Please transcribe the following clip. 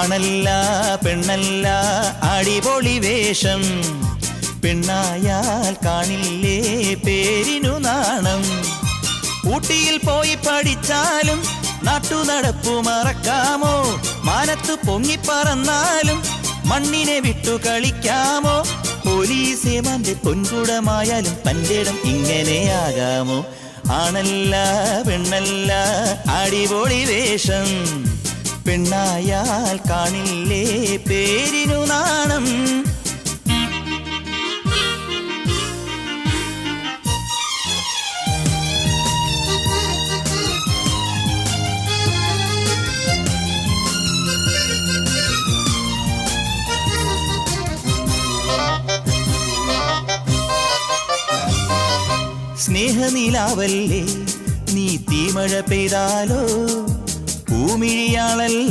ആണല്ല പെണ്ണല്ല അടിപൊളി വേഷം, പെണ്ണായാൽ കാണില്ലേ പേരിനു നാണം. ഊട്ടിയിൽ പോയി പഠിച്ചാലും നാട്ടുനടപ്പു മറക്കാമോ, മാനത്ത് പൊങ്ങിപ്പറന്നാലും മണ്ണിനെ വിട്ടു കളിക്കാമോ. പോലീസേമാന്റെ പൊൻകുടമായാലും തൻ്റെ ഇടം ഇങ്ങനെയാകാമോ. ആണല്ല പെണ്ണല്ല അടിപൊളി വേഷം, പെണ്ണായാൽ കാണില്ലേ പേരിനു നാണം. സ്നേഹനിലാവല്ലേ നീ, തീമഴ പെയ്താലോ പൂമിഴിയാളല്ല